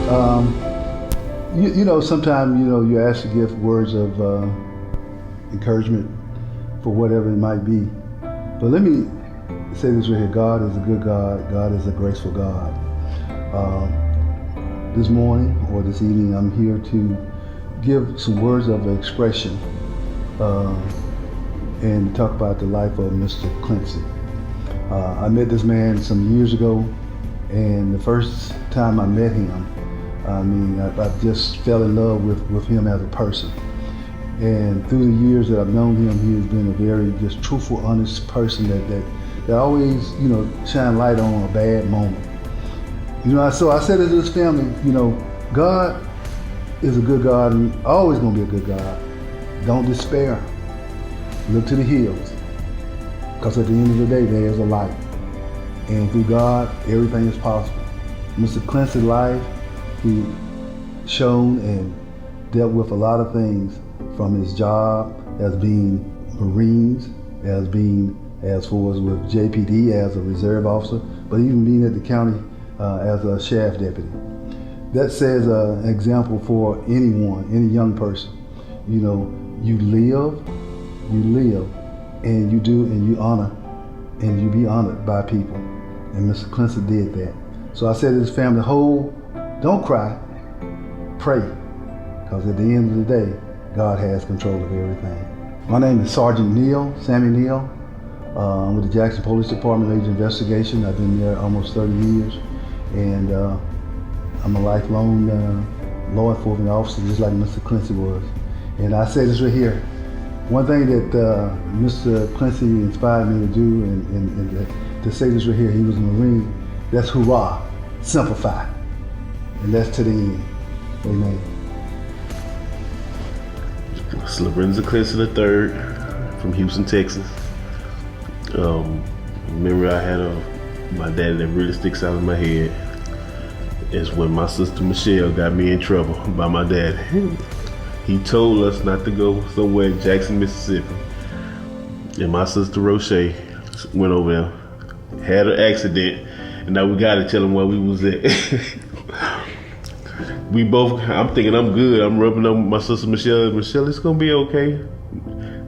You know, sometimes, you know, you're asked to give words of encouragement for whatever it might be. But let me say this right here. God is a good God. God is a graceful God. This morning or this evening, I'm here to give some words of expression and talk about the life of Mr. Clincy. I met this man some years ago, and the first time I met him, I mean, I just fell in love with him as a person. And through the years that I've known him, he has been a very just truthful, honest person that always, you know, shine light on a bad moment. You know, so I said to this family, you know, God is a good God and always gonna be a good God. Don't despair. Look to the hills, because at the end of the day, there is a light. And through God, everything is possible. Mr. Clincy's life, he shown and dealt with a lot of things, from his job as being Marines, as far as with JPD as a reserve officer, but even being at the county as a sheriff deputy. That says an example for anyone, any young person. You know, you live, and you do, and you honor, and you be honored by people. And Mr. Clincy did that. So I said to his family, don't cry, pray, because at the end of the day, God has control of everything. My name is Sergeant Neal, Sammy Neal. I'm with the Jackson Police Department Major Investigation. I've been there almost 30 years, and I'm a lifelong law enforcement officer, just like Mr. Clincy was. And I say this right here, one thing that Mr. Clincy inspired me to do, and to say this right here, he was a Marine, that's hoorah, simplify. And that's to the end. Amen. It's Lurenza Clincy III from Houston, Texas. Memory I had of my daddy that really sticks out in my head is when my sister Michelle got me in trouble by my daddy. He told us not to go somewhere in Jackson, Mississippi. And my sister Roche went over there, had an accident, and now we gotta tell him where we was at. We both, I'm thinking I'm good. I'm rubbing on my sister Michelle. Michelle, it's gonna be okay.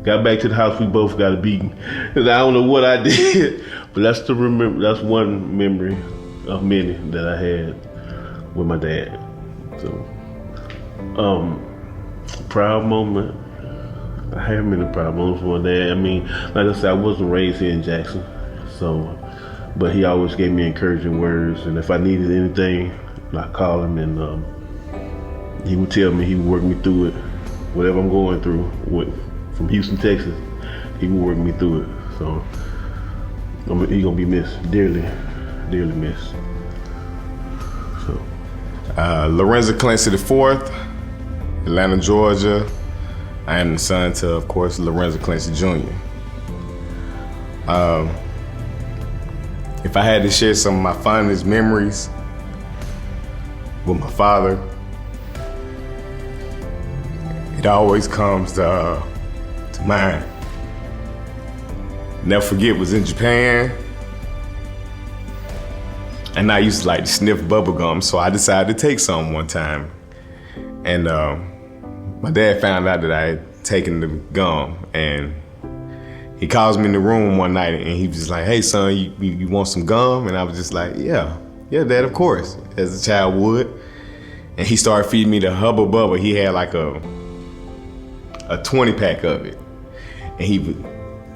Got back to the house, we both got a beating. And I don't know what I did, but that's one memory of many that I had with my dad. So, proud moment. I have many proud moments with my dad. I mean, like I said, I wasn't raised here in Jackson, so, but he always gave me encouraging words. And if I needed anything, I called him, and he would tell me, he would work me through it. Whatever I'm going through, from Houston, Texas, he would work me through it. So he's gonna be missed, dearly, dearly missed. So, Lorenzo Clincy IV, Atlanta, Georgia. I am the son to, of course, Lorenzo Clincy Jr. If I had to share some of my fondest memories with my father, it always comes to mind. Never forget, was in Japan, and I used to like to sniff bubble gum, so I decided to take some one time. And my dad found out that I had taken the gum, and he calls me in the room one night, and he was just like, "Hey son, you want some gum?" And I was just like, yeah, dad, of course, as a child would. And he started feeding me the Hubba Bubba. He had like a 20 pack of it. And he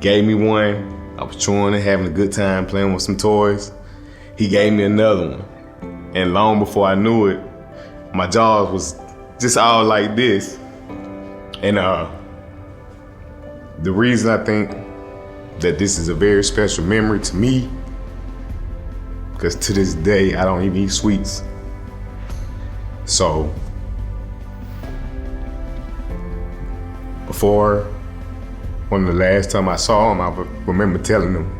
gave me one. I was chewing it, having a good time, playing with some toys. He gave me another one. And long before I knew it, my jaws was just all like this. And the reason I think that this is a very special memory to me, because to this day, I don't even eat sweets. So, before, one of the last time I saw him, I remember telling him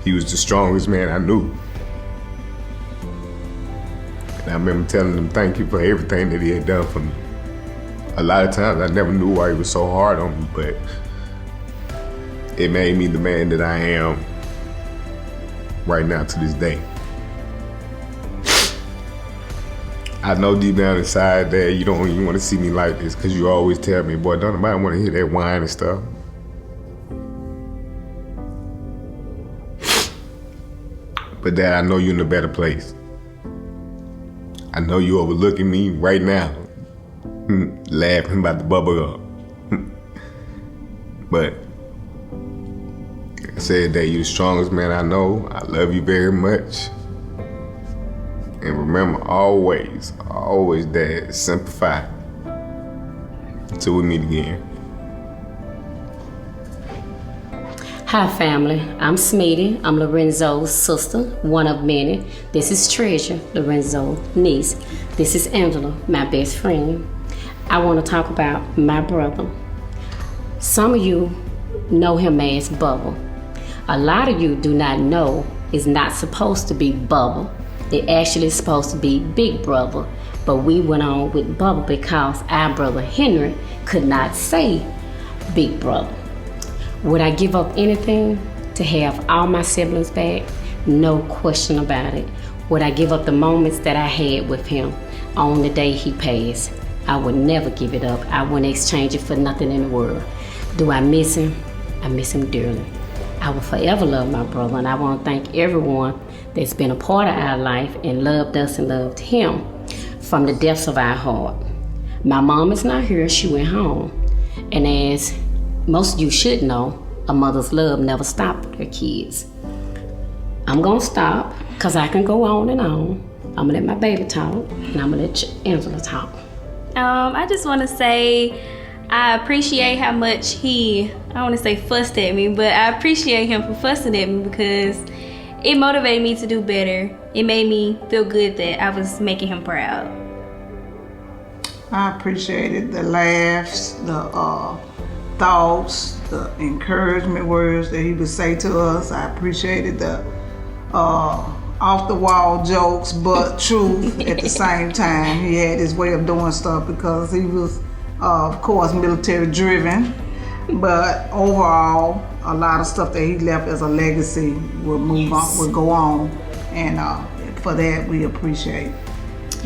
he was the strongest man I knew. And I remember telling him thank you for everything that he had done for me. A lot of times I never knew why he was so hard on me, but it made me the man that I am right now to this day. I know deep down inside that you don't even want to see me like this, because you always tell me, boy, don't nobody want to hear that whine and stuff. But Dad, I know you're in a better place. I know you overlooking me right now, laughing about the bubble gum. But like I said, Dad, you're the strongest man I know. I love you very much. And remember, always, Dad, simplify. Till we meet again. Hi family, I'm Smitty. I'm Lorenzo's sister, one of many. This is Treasure, Lorenzo's niece. This is Angela, my best friend. I want to talk about my brother. Some of you know him as Bubble. A lot of you do not know it's not supposed to be Bubble. It actually is supposed to be Big Brother, but we went on with Bubble because our brother Henry could not say Big Brother. Would I give up anything to have all my siblings back? No question about it. Would I give up the moments that I had with him on the day he passed? I would never give it up. I wouldn't exchange it for nothing in the world. Do I miss him? I miss him dearly. I will forever love my brother, and I want to thank everyone that's been a part of our life and loved us and loved him from the depths of our heart. My mom is not here, she went home. And as most of you should know, a mother's love never stopped with her kids. I'm gonna stop, cause I can go on and on. I'm gonna let my baby talk, and I'm gonna let Angela talk. I just wanna say, I appreciate how much I don't wanna say fussed at me, but I appreciate him for fussing at me because it motivated me to do better. It made me feel good that I was making him proud. I appreciated the laughs, the thoughts, the encouragement words that he would say to us. I appreciated the off-the-wall jokes, but truth at the same time. He had his way of doing stuff because he was, of course, military driven. But overall, a lot of stuff that he left as a legacy will go on. And for that, we appreciate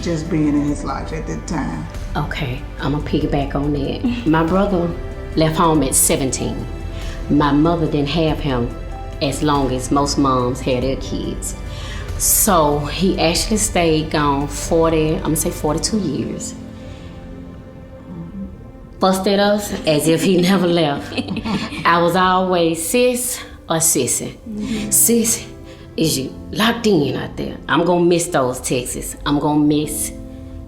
just being in his life at that time. Okay, I'm gonna piggyback on that. My brother left home at 17. My mother didn't have him as long as most moms had their kids. So he actually stayed gone 42 years. Fussed at us as if he never left. I was always sis or sissy. Sis, is you locked in out there? I'm gonna miss those texts. I'm gonna miss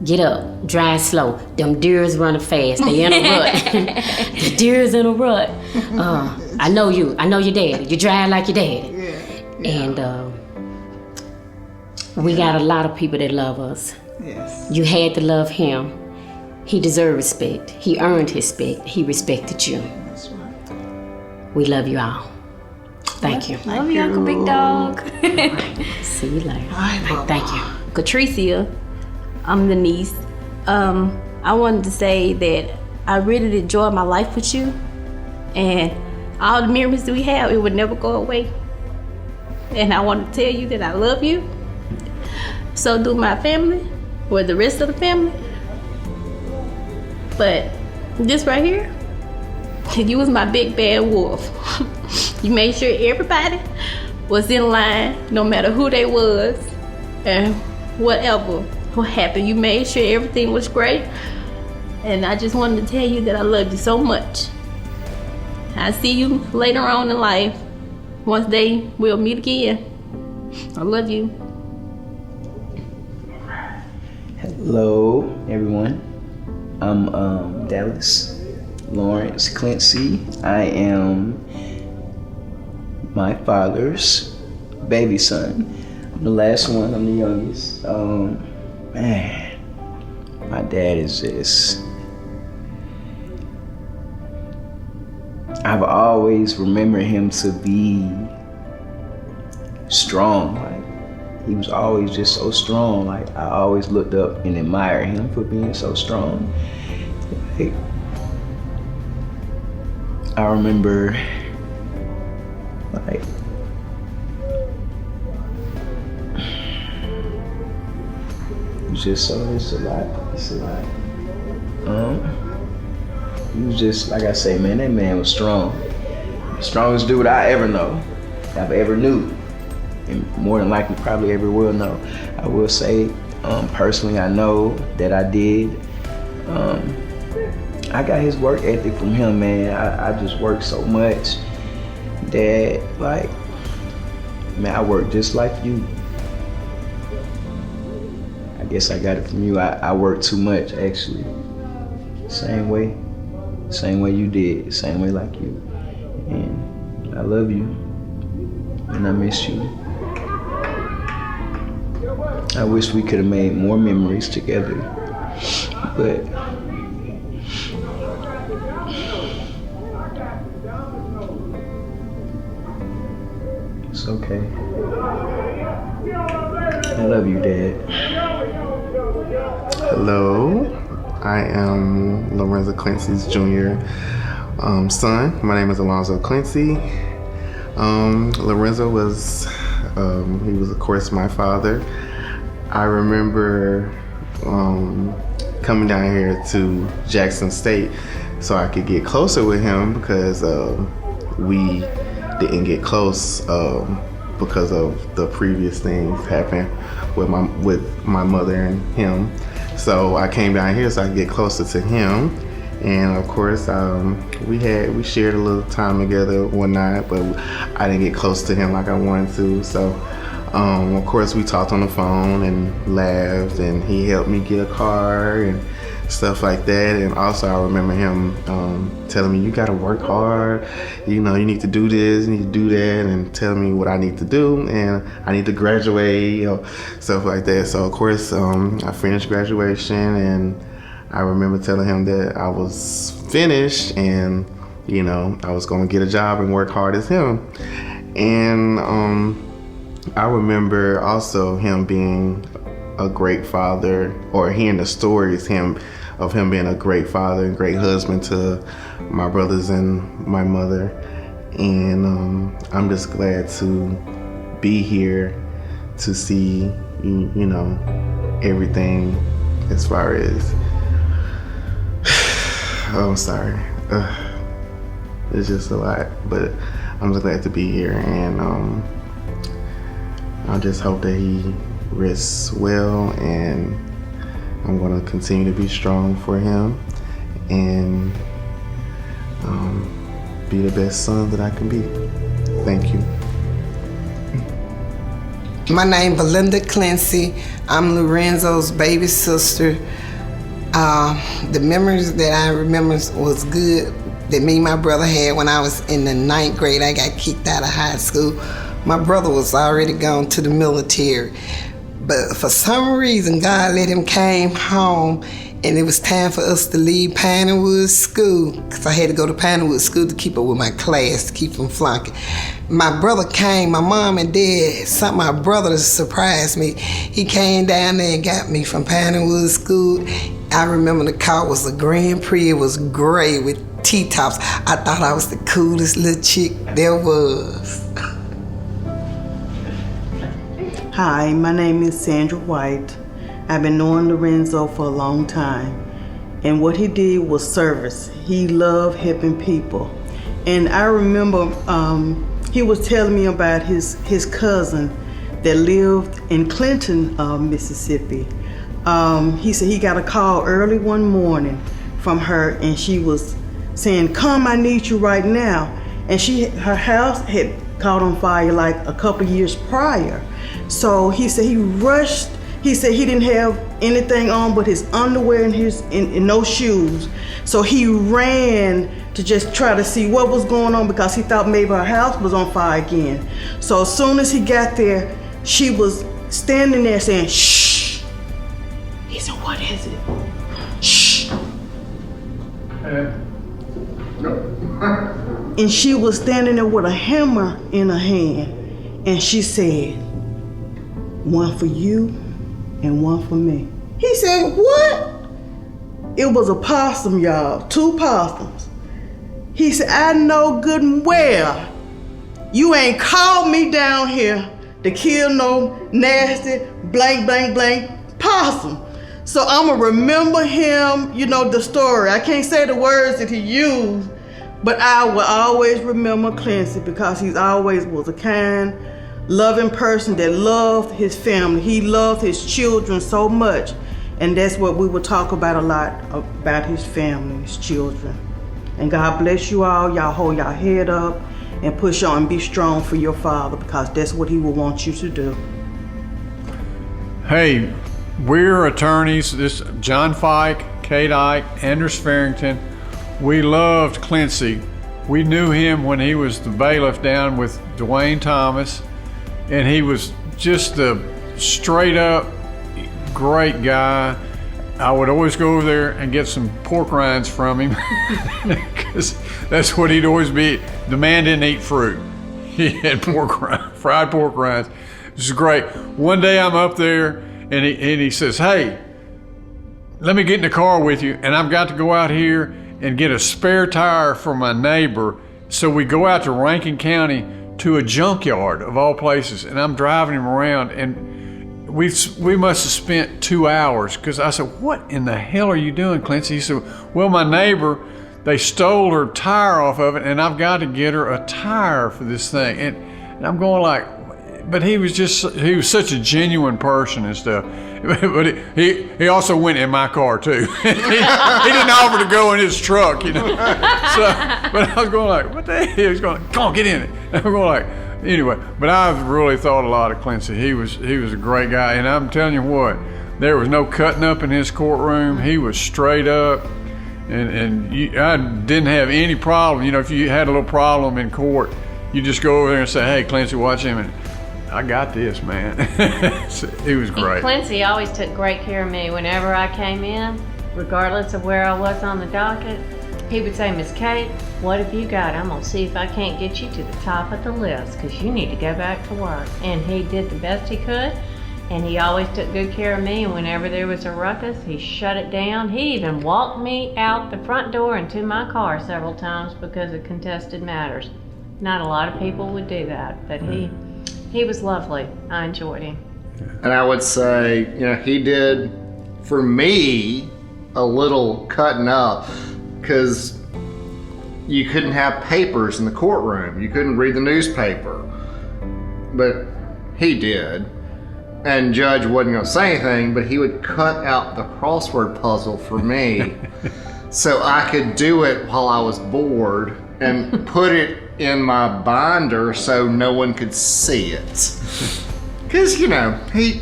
get up, drive slow. Them deers running fast. They in a rut. The deer's in a rut. I know you. I know your daddy. You drive like your daddy. Yeah. And we got a lot of people that love us. Yes. You had to love him. He deserved respect. He earned his respect. He respected you. That's right. We love you all. Thank you. Love you, Uncle Big Dog. See you later. Bye. Thank you. Catricia, I'm the niece. I wanted to say that I really enjoyed my life with you, and all the memories that we have, it would never go away. And I want to tell you that I love you. So do my family, or the rest of the family. But this right here, you was my big bad wolf. You made sure everybody was in line, no matter who they was, and whatever happened. You made sure everything was great. And I just wanted to tell you that I love you so much. I see you later on in life. One day we'll meet again. I love you. Hello, everyone. I'm Dallas Lurenza Clincy. I am my father's baby son. I'm the last one. I'm the youngest. Man, my dad is just. I've always remembered him to be strong. Like, he was always just so strong. Like, I always looked up and admired him for being so strong. Like, I remember, like, was just so, it's a lot. He was just, like I say, man, that man was strong. The strongest dude I ever know, I've ever knew. And more than likely probably ever will know. I will say, personally, I know that I did. I got his work ethic from him, man. I just work so much that, like, man, I work just like you. I guess I got it from you. I work too much, actually. Same way you did, same way like you. And I love you, and I miss you. I wish we could have made more memories together, but it's okay. I love you, Dad. Hello, I am Lurenza Clincy's junior son. My name is Alonzo Clincy. Lorenzo was, he was of course my father. I remember coming down here to Jackson State so I could get closer with him because we didn't get close because of the previous things happened with my mother and him. So I came down here so I could get closer to him. And of course, we shared a little time together one night, but I didn't get close to him like I wanted to. So, of course, we talked on the phone and laughed, and he helped me get a car and stuff like that. And also, I remember him telling me, "You gotta work hard. You know, you need to do this, you need to do that," and telling me what I need to do, and I need to graduate, you know, stuff like that. So, of course, I finished graduation, and I remember telling him that I was finished and, you know, I was gonna get a job and work hard as him. And I remember also him being a great father, or hearing the stories of him being a great father and great husband to my brothers and my mother. And I'm just glad to be here to see, you know, everything as far as, oh, I'm sorry. It's just a lot, but I'm just glad to be here, and I just hope that he rests well, and I'm going to continue to be strong for him and be the best son that I can be. Thank you. My name is Belinda Clincy. I'm Lorenzo's baby sister. The memories that I remember was good that me and my brother had when I was in the 9th grade. I got kicked out of high school. My brother was already gone to the military. But for some reason, God let him came home, and it was time for us to leave Pinewood School, because I had to go to Pinewood School to keep up with my class, to keep from flunking. My brother came, my mom and dad, sent my brother to surprise me. He came down there and got me from Pinewood School. I remember the car was a Grand Prix. It was gray with T-tops. I thought I was the coolest little chick there was. Hi, my name is Sandra White. I've been knowing Lorenzo for a long time. And what he did was service. He loved helping people. And I remember he was telling me about his cousin that lived in Clinton, Mississippi. He said he got a call early one morning from her, and she was saying, "Come, I need you right now." And her house had caught on fire like a couple years prior. So he said he rushed. He said he didn't have anything on but his underwear and no shoes. So he ran to just try to see what was going on, because he thought maybe her house was on fire again. So as soon as he got there, she was standing there saying, "Shh." He said, "What is it?" "Shh." And she was standing there with a hammer in her hand, and she said, "One for you and one for me." He said, "What?" It was a possum, y'all, 2 possums. He said, "I know good and well you ain't called me down here to kill no nasty blank, blank, blank possum." So I'm gonna remember him, you know, the story. I can't say the words that he used, but I will always remember Clincy because he always was a kind, loving person that loved his family. He loved his children so much. And that's what we would talk about a lot, about his family, his children. And God bless you all. Y'all hold y'all head up and push on and be strong for your father because that's what he will want you to do. Hey, we're attorneys. This John Fike, Kate Ike, Anders Farrington. We loved Clincy. We knew him when he was the bailiff down with Dwayne Thomas, and he was just a straight up great guy. I would always go over there and get some pork rinds from him because that's what he'd always be. The man didn't eat fruit. He had fried pork rinds. It was great. One day I'm up there and he says, hey, let me get in the car with you, and I've got to go out here and get a spare tire for my neighbor. So we go out to Rankin County to a junkyard of all places, and I'm driving him around, and we must have spent 2 hours because I said, what in the hell are you doing, Clincy? He said, well, my neighbor, they stole her tire off of it, and I've got to get her a tire for this thing. And I'm going like, but he was such a genuine person and stuff. But he also went in my car too. He didn't offer to go in his truck, you know. So, but I was going like, what the hell? He was going, come on, get in it. And I'm going like, anyway. But I've really thought a lot of Clincy. He was a great guy, and I'm telling you what, there was no cutting up in his courtroom. He was straight up, and I didn't have any problem. You know, if you had a little problem in court, you just go over there and say, hey, Clincy, watch him, and I got this, man. He was great. And Clincy always took great care of me whenever I came in, regardless of where I was on the docket. He would say, Miss Kate, what have you got? I'm gonna see if I can't get you to the top of the list because you need to go back to work. And he did the best he could, and he always took good care of me, and whenever there was a ruckus, he shut it down. He even walked me out the front door and to my car several times because of contested matters. Not a lot of people would do that, but he was lovely. I enjoyed him. And I would say, you know, he did, for me, a little cutting up because you couldn't have papers in the courtroom. You couldn't read the newspaper. But he did. And Judge wasn't going to say anything, but he would cut out the crossword puzzle for me so I could do it while I was bored and put it in my binder so no one could see it. Because, you know, he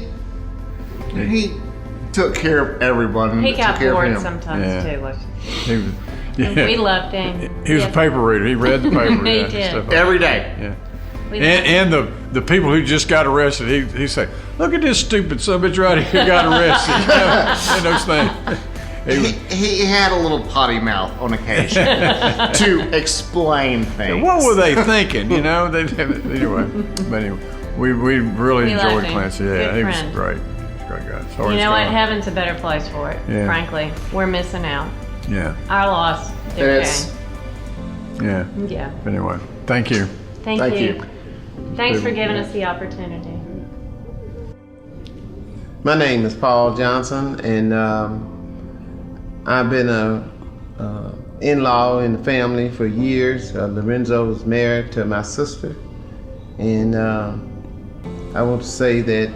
took care of everyone. He got bored sometimes too. We loved him. He was a paper reader. He read the paper. He did. Stuff every day. Yeah. And the people who just got arrested, he said, look at this stupid son of a bitch right here got arrested. And those things. He had a little potty mouth on occasion to explain things. What were they thinking? You know, anyway, we really enjoyed Clancy. Yeah, he was great. He was a great guy. Sorry, you know what? Heaven's a better place for it. Yeah. Frankly, we're missing out. Yeah. Our loss. Their gain. Yeah. Yeah. Anyway, thank you. Thank you. Thanks for giving us the opportunity. My name is Paul Johnson, and I've been a in-law in the family for years. Lorenzo was married to my sister, and I want to say that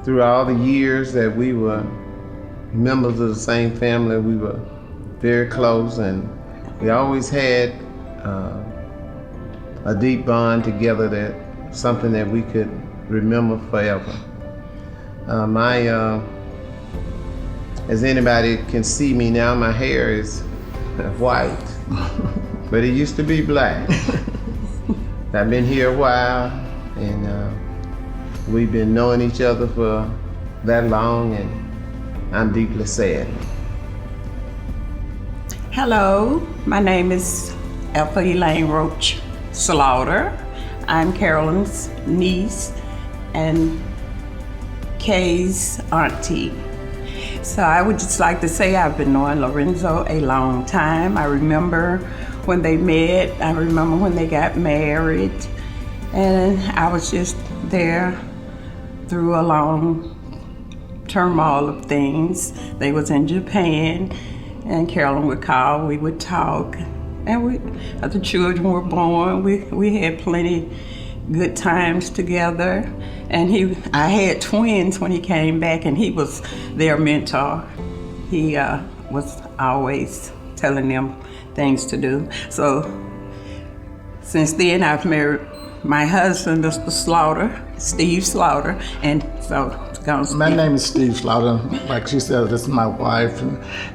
through all the years that we were members of the same family, we were very close, and we always had a deep bond together, that something that we could remember forever. As anybody can see me now, my hair is white, but it used to be black. I've been here a while, and we've been knowing each other for that long, and I'm deeply sad. Hello, my name is Ethel Elaine Roach Slaughter. I'm Carolyn's niece and Kay's auntie. So I would just like to say I've been knowing Lorenzo a long time. I remember when they met. I remember when they got married. And I was just there through a long turmoil of things. They was in Japan, and Carolyn would call, we would talk, and after children were born, we had plenty good times together. And I had twins when he came back, and he was their mentor. He was always telling them things to do. So since then, I've married my husband, Mr. Slaughter, Steve Slaughter, and so my name is Steve Slaughter. Like she said, this is my wife,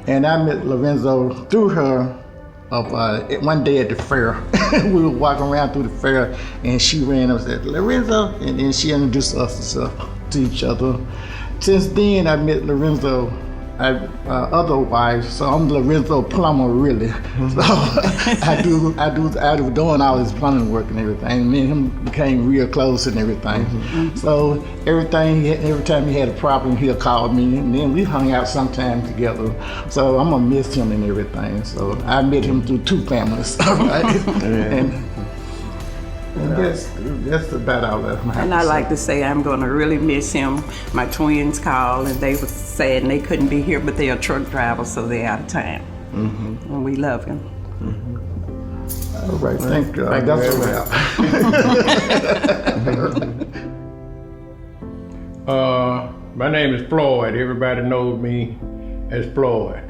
and I met Lorenzo through her one day at the fair. We were walking around through the fair, and she ran up and said, "Lorenzo," and then she introduced us to each other. Since then, I met Lorenzo. Other wives, so I'm Lorenzo Plumber, really. So I was doing all this plumbing work and everything. Me and him became real close and everything. So every time he had a problem, he'll call me, and then we hung out sometime together. So I'm gonna miss him and everything. So I met him through two families, right? And that's about all that. And I like to say I'm going to really miss him. My twins called, and they were sad and they couldn't be here, but they're a truck driver, so they're out of town. And we love him. All right, thank God. That's a wrap. My name is Floyd. Everybody knows me as Floyd.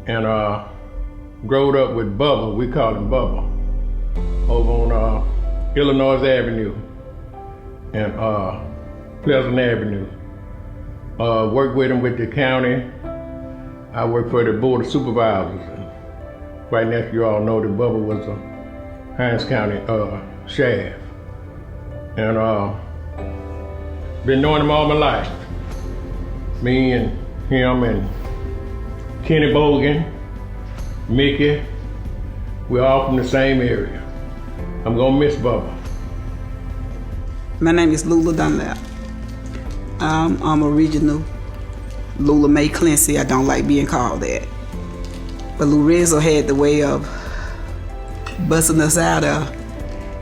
And growed up with Bubba. We called him Bubba. Over on Illinois Avenue and Pleasant Avenue. Worked with him with the county. I worked for the Board of Supervisors. Right now, you all know that Bubba was a Hines County sheriff. And been knowing him all my life. Me and him and Kenny Bogan, Mickey, we're all from the same area. I'm gonna miss Bubba. My name is Lula Dunlap. I'm original Lula Mae Clincy. I don't like being called that. But Lorenzo had the way of busting us out of,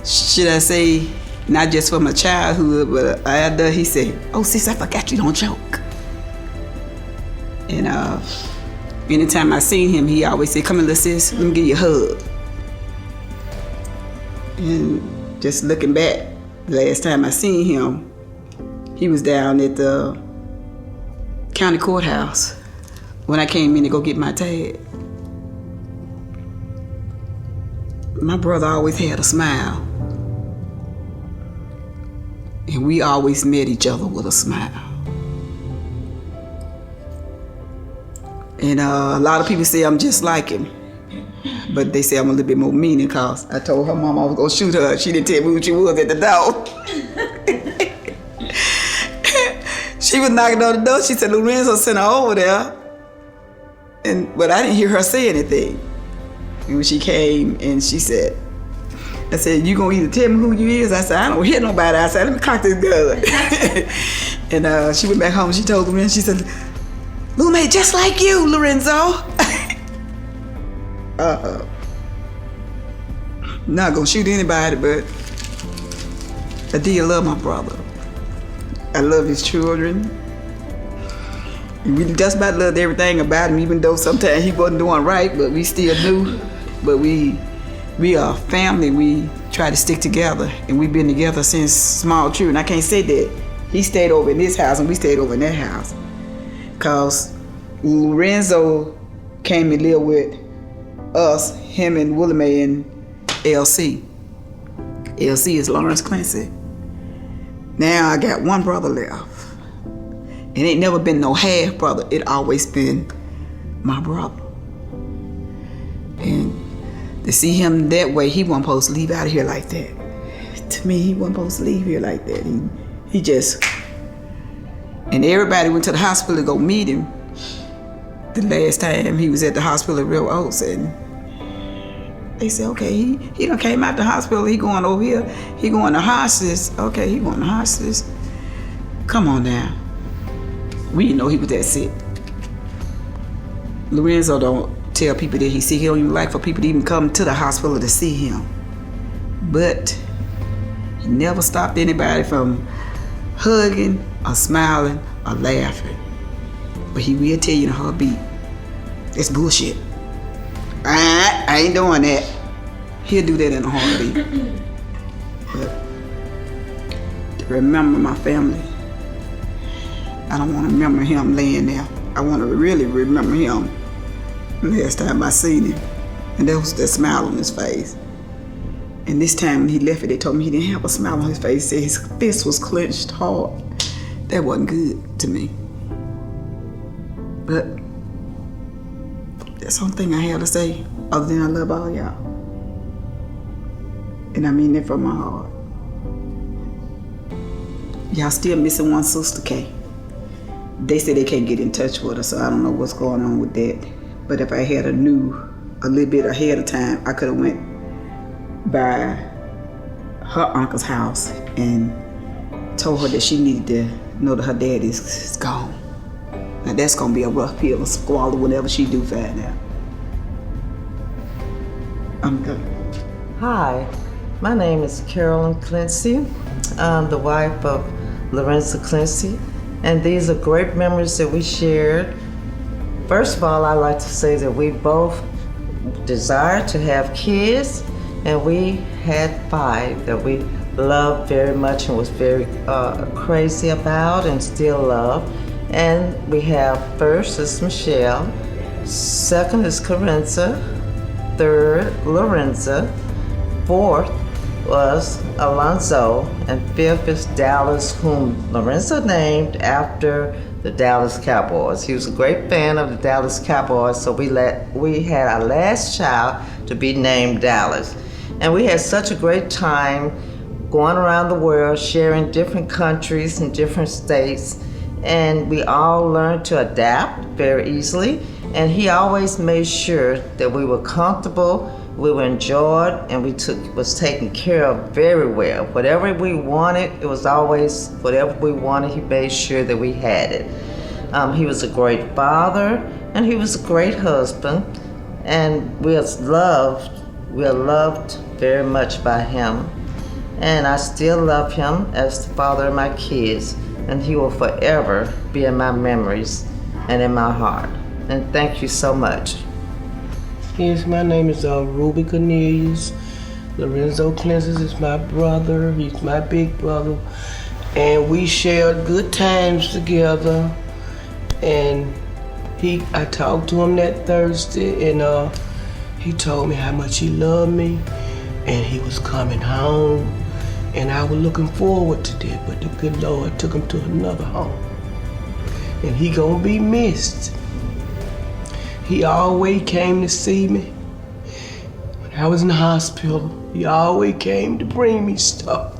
should I say, not just from my childhood, but after he said, "Oh sis, I forgot you don't joke." And anytime I seen him, he always said, "Come here, little sis, let me give you a hug." And just looking back, last time I seen him, he was down at the county courthouse when I came in to go get my tag. My brother always had a smile. And we always met each other with a smile. And a lot of people say I'm just like him. But they say I'm a little bit more mean because I told her mom I was gonna shoot her. She didn't tell me who she was at the door. She was knocking on the door. She said Lorenzo sent her over there. But I didn't hear her say anything. And when she came and she said, I said, "You gonna either tell me who you is?" I said, "I don't hear nobody." I said, "Let me cock this gun." And she went back home. She told Lorenzo, she said, "Lume, just like you, Lorenzo." Not gonna shoot anybody, but I did love my brother. I love his children. We just about loved everything about him, even though sometimes he wasn't doing right, but we still knew. But we are family. We try to stick together, and we've been together since small children. I can't say that he stayed over in this house and we stayed over in that house, cause Lorenzo came and lived with us, him and Willie and LC. LC is Lurenza Clincy. Now I got one brother left. It ain't never been no half brother. It always been my brother. And to see him that way, he wasn't supposed to leave out of here like that. To me, he wasn't supposed to leave here like that. He just, and everybody went to the hospital to go meet him. The last time he was at the hospital at Real Oaks, and they said, okay, he done came out the hospital, he going over here, he going to hospice. Okay, he going to hospice. Come on now. We didn't know he was that sick. Lorenzo don't tell people that he's sick. He don't even like for people to even come to the hospital to see him. But he never stopped anybody from hugging or smiling or laughing. But he will tell you in a heartbeat, that's bullshit. I ain't doing that. He'll do that in a heartbeat. But to remember my family, I don't want to remember him laying there. I want to really remember him last time I seen him. And that was that smile on his face. And this time when he left it, they told me he didn't have a smile on his face. They said his fist was clenched hard. That wasn't good to me. But that's the only thing I have to say, other than I love all y'all. And I mean that from my heart. Y'all still missing one sister, Kay. They say they can't get in touch with her, so I don't know what's going on with that. But if I had knew a little bit ahead of time, I could have went by her uncle's house and told her that she needed to know that her dad is gone. Now that's gonna be a rough pill to swallow whenever she do find out. I'm done. Hi, my name is Carolyn Clincy. I'm the wife of Lurenza Clincy, and these are great memories that we shared. First of all, I'd like to say that we both desired to have kids, and we had 5 that we loved very much and was very crazy about and still love. And we have first is Michelle, second is Corinza, third Lurenza, fourth was Alonzo, and fifth is Dallas, whom Lorenzo named after the Dallas Cowboys. He was a great fan of the Dallas Cowboys, so we had our last child to be named Dallas. And we had such a great time going around the world, sharing different countries and different states, and we all learned to adapt very easily. And he always made sure that we were comfortable, we were enjoyed, and was taken care of very well. Whatever we wanted, it was always whatever we wanted, he made sure that we had it. He was a great father, and he was a great husband, and we are loved very much by him. And I still love him as the father of my kids, and he will forever be in my memories and in my heart. And thank you so much. Yes, my name is Ruby Cornelius. Lorenzo Clincy is my brother. He's my big brother. And we shared good times together. And I talked to him that Thursday, and he told me how much he loved me, and he was coming home. And I was looking forward to that, but the good Lord took him to another home. And he gonna be missed. He always came to see me. When I was in the hospital, he always came to bring me stuff.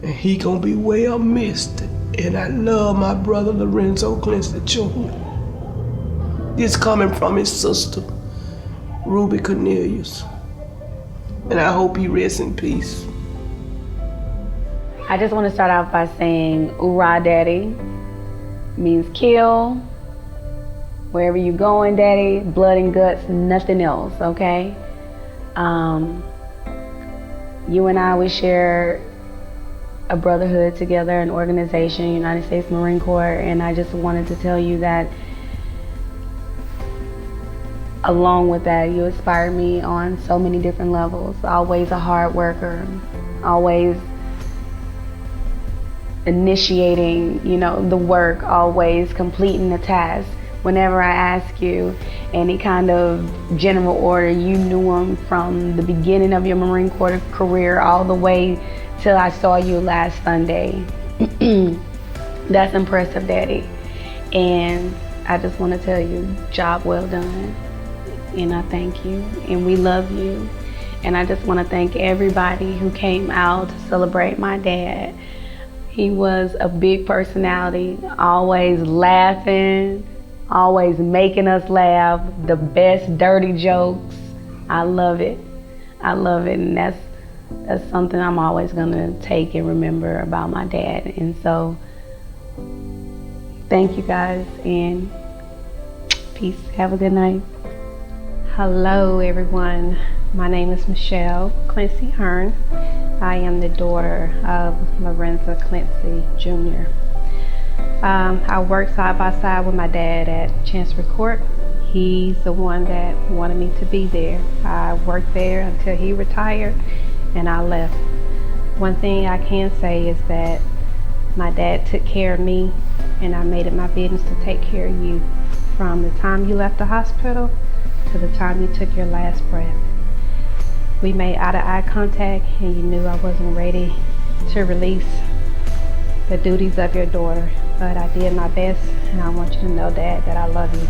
And he gonna be well missed. And I love my brother Lorenzo Clincy Jr. This coming from his sister, Ruby Cornelius. And I hope he rests in peace. I just want to start off by saying, "Oorah, Daddy," means kill. Wherever you going, Daddy, blood and guts, nothing else, okay? You and I, we share a brotherhood together, an organization, United States Marine Corps, and I just wanted to tell you that along with that, you inspired me on so many different levels. Always a hard worker, always initiating, the work, always completing the task. Whenever I ask you any kind of general order, you knew them from the beginning of your Marine Corps career all the way till I saw you last Sunday. That's impressive, Daddy. And I just want to tell you, job well done. And I thank you, and we love you. And I just want to thank everybody who came out to celebrate my dad. He was a big personality, always laughing, always making us laugh, the best dirty jokes. I love it. I love it, and that's something I'm always gonna take and remember about my dad. And so, thank you guys, and peace. Have a good night. Hello everyone, my name is Michelle Clincy Hearn. I am the daughter of Lurenza Clincy Jr. I worked side by side with my dad at Chancery Court. He's the one that wanted me to be there. I worked there until he retired and I left. One thing I can say is that my dad took care of me, and I made it my business to take care of you from the time you left the hospital to the time you took your last breath. We made eye-to-eye contact, and you knew I wasn't ready to release the duties of your daughter, but I did my best, and I want you to know, Dad, that I love you.